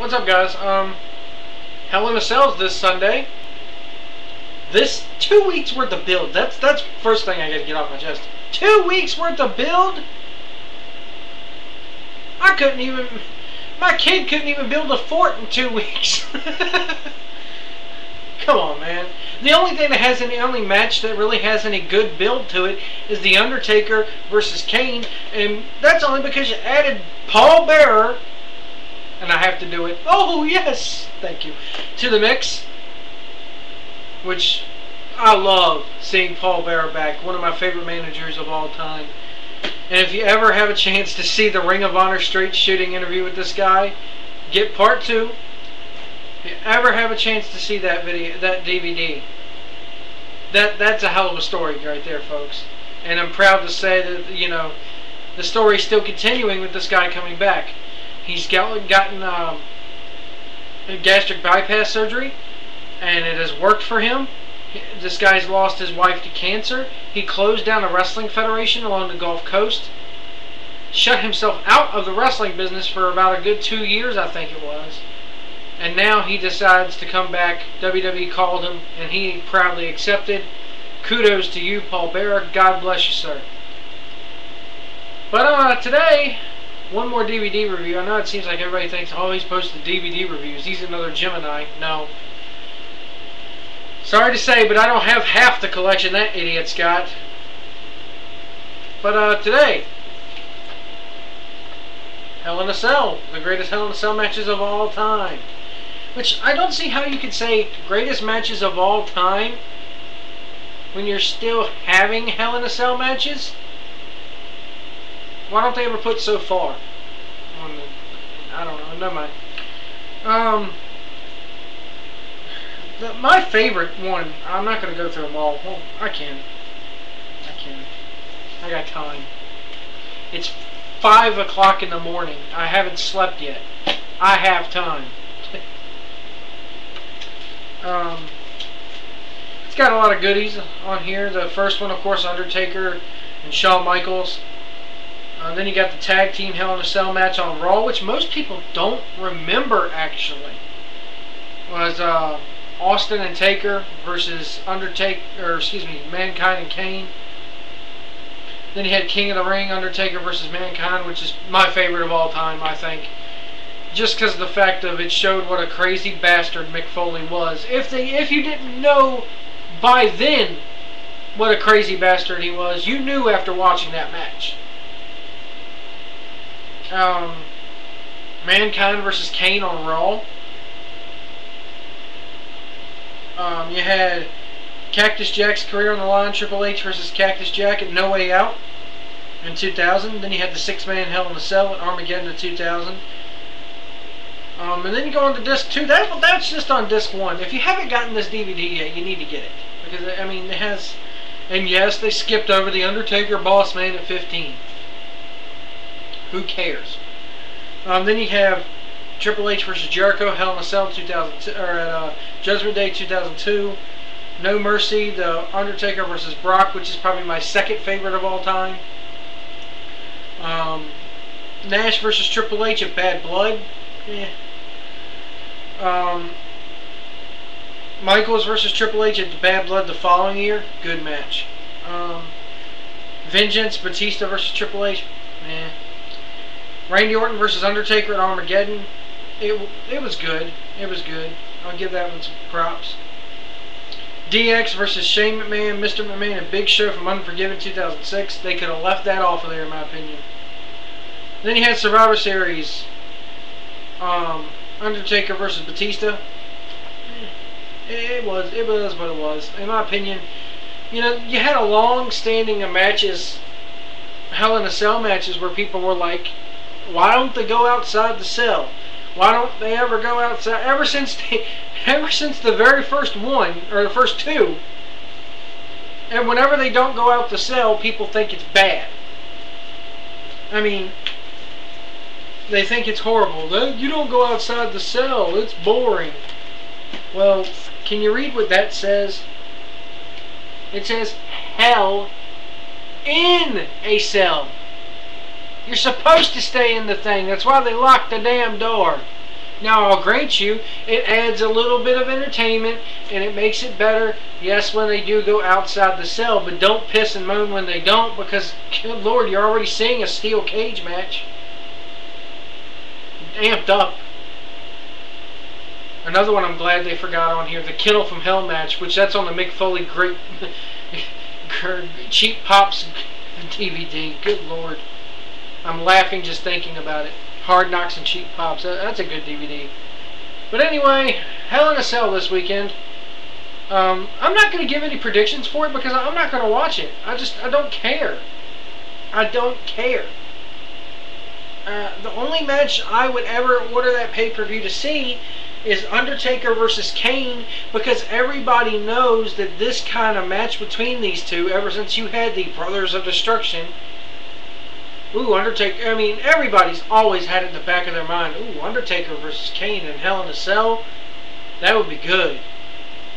What's up, guys? Hell in a Cell's this Sunday. This 2 weeks worth of build. That's first thing I gotta get off my chest. 2 weeks worth of build. My kid couldn't even build a fort in 2 weeks. Come on, man. The only match that really has any good build to it is The Undertaker versus Kane, and that's only because you added Paul Bearer, and I have to do it. Oh yes, thank you, to the mix. Which I love seeing Paul Bearer back, one of my favorite managers of all time. And if you ever have a chance to see the Ring of Honor straight shooting interview with this guy, get part 2. If you ever have a chance to see that video, that DVD, that's a hell of a story right there, folks. And I'm proud to say that, you know, the story's still continuing with this guy coming back. He's gotten gastric bypass surgery, and it has worked for him. This guy's lost his wife to cancer. He closed down a wrestling federation along the Gulf Coast. Shut himself out of the wrestling business for about a good 2 years, I think it was. And now he decides to come back. WWE called him, and he proudly accepted. Kudos to you, Paul Bearer. God bless you, sir. But today, one more DVD review. I know it seems like everybody thinks, oh, he's posted DVD reviews. He's another Gemini. No. Sorry to say, but I don't have half the collection that idiot's got. But today, Hell in a Cell. The greatest Hell in a Cell matches of all time. Which, I don't see how you could say greatest matches of all time when you're still having Hell in a Cell matches. Why don't they ever put so far on the, I don't know, never mind. My favorite one, I'm not going to go through them all. Well, I can. I got time. It's 5 o'clock in the morning. I haven't slept yet. I have time. It's got a lot of goodies on here. The first one, of course, Undertaker and Shawn Michaels. Then you got the tag team Hell in a Cell match on Raw, which most people don't remember actually. Was Austin and Taker versus Mankind and Kane. Then you had King of the Ring, Undertaker versus Mankind, which is my favorite of all time, I think. Just because of the fact of it showed what a crazy bastard Mick Foley was. If you didn't know by then what a crazy bastard he was, you knew after watching that match. Mankind versus Kane on Raw. You had Cactus Jack's career on the line, Triple H versus Cactus Jack at No Way Out in 2000. Then you had the 6-man Hell in a Cell at Armageddon in 2000. And then you go on to disc 2. That's just on disc 1. If you haven't gotten this DVD yet, you need to get it. Because, I mean, it has... And yes, they skipped over the Undertaker Boss Man at 15. Who cares? Then you have Triple H versus Jericho, Hell in a Cell 2002, or at Judgment Day 2002. No Mercy, the Undertaker versus Brock, which is probably my second favorite of all time. Nash versus Triple H at Bad Blood. Yeah. Michaels versus Triple H at Bad Blood the following year. Good match. Vengeance, Batista versus Triple H. Meh. Randy Orton versus Undertaker at Armageddon. It was good. It was good. I'll give that one some props. DX versus Shane McMahon, Mr. McMahon, and Big Show from Unforgiven 2006. They could have left that off of there, in my opinion. Then you had Survivor Series. Undertaker versus Batista. It was what it was. In my opinion, you know, you had a long-standing of matches, Hell in a Cell matches, where people were like, why don't they go outside the cell? Why don't they ever go outside? Ever since the very first one, or the first 2, and whenever they don't go out the cell, people think it's bad. I mean, they think it's horrible. You don't go outside the cell. It's boring. Well, can you read what that says? It says, Hell in a Cell. You're supposed to stay in the thing. That's why they locked the damn door. Now, I'll grant you, it adds a little bit of entertainment and it makes it better, yes, when they do go outside the cell, but don't piss and moan when they don't, because, good Lord, you're already seeing a steel cage match. Amped up. Another one I'm glad they forgot on here, the Kennel from Hell match, which that's on the Mick Foley Great Cheap Pops DVD. Good Lord. I'm laughing just thinking about it. Hard Knocks and Cheap Pops. That's a good DVD. But anyway, Hell in a Cell this weekend. I'm not going to give any predictions for it because I'm not going to watch it. I don't care. I don't care. The only match I would ever order that pay-per-view to see is Undertaker versus Kane, because everybody knows that this kind of match between these two, ever since you had the Brothers of Destruction, ooh, Undertaker, I mean, everybody's always had it in the back of their mind, ooh, Undertaker versus Kane in Hell in a Cell, that would be good.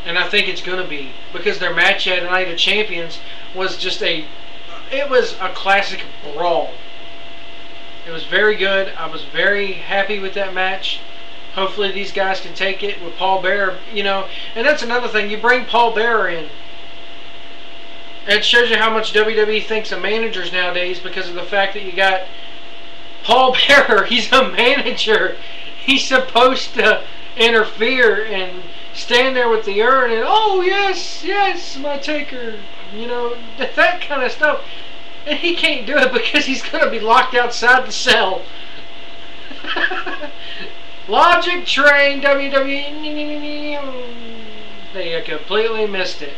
And I think it's going to be, because their match at Night of Champions was just it was a classic brawl. It was very good. I was very happy with that match. Hopefully these guys can take it with Paul Bearer, you know. And that's another thing. You bring Paul Bearer in. It shows you how much WWE thinks of managers nowadays, because of the fact that you got Paul Bearer. He's a manager. He's supposed to interfere and stand there with the urn and, oh, yes, yes, my taker. You know, that kind of stuff. And he can't do it because he's going to be locked outside the cell. Logic train, WWE. They completely missed it.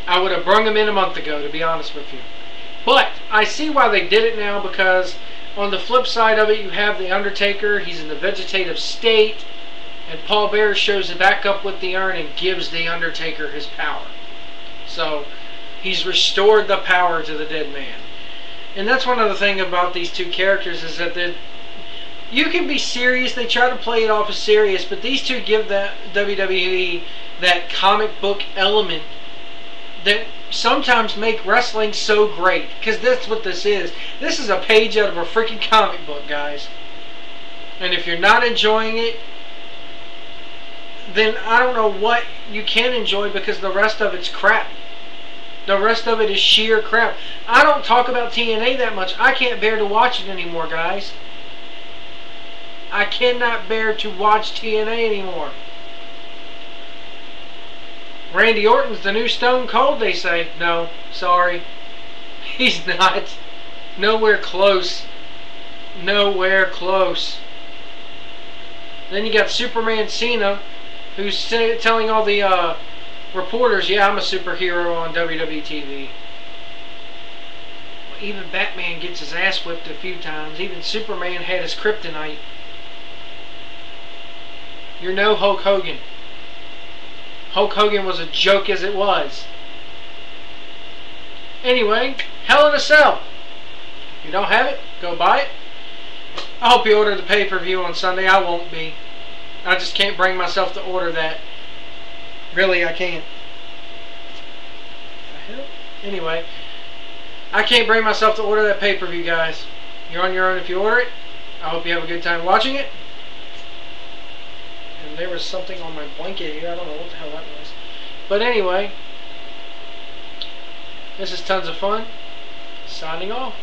I would have brung him in a month ago, to be honest with you. But I see why they did it now, because on the flip side of it, you have The Undertaker. He's in the vegetative state. And Paul Bearer shows back up with the urn and gives The Undertaker his power. So he's restored the power to the dead man. And that's one other thing about these two characters, is that you can be serious. They try to play it off as serious, but these two give the WWE that comic book element that sometimes make wrestling so great. Because that's what this is. This is a page out of a freaking comic book, guys. And if you're not enjoying it, then I don't know what you can enjoy, because the rest of it's crap. The rest of it is sheer crap. I don't talk about TNA that much. I can't bear to watch it anymore, guys. I cannot bear to watch TNA anymore. Randy Orton's the new Stone Cold, they say. No, sorry. He's not. Nowhere close. Nowhere close. Then you got Superman Cena, who's telling all the reporters, yeah, I'm a superhero on WWE TV. Even Batman gets his ass whipped a few times. Even Superman had his kryptonite. You're no Hulk Hogan. Hulk Hogan was a joke as it was. Anyway, Hell in a Cell. If you don't have it, go buy it. I hope you order the pay-per-view on Sunday. I won't be. I just can't bring myself to order that. Really, I can't. The hell? Anyway, I can't bring myself to order that pay-per-view, guys. You're on your own if you order it. I hope you have a good time watching it. And there was something on my blanket here. I don't know what the hell that was. But anyway, this is Tons of Fun. Signing off.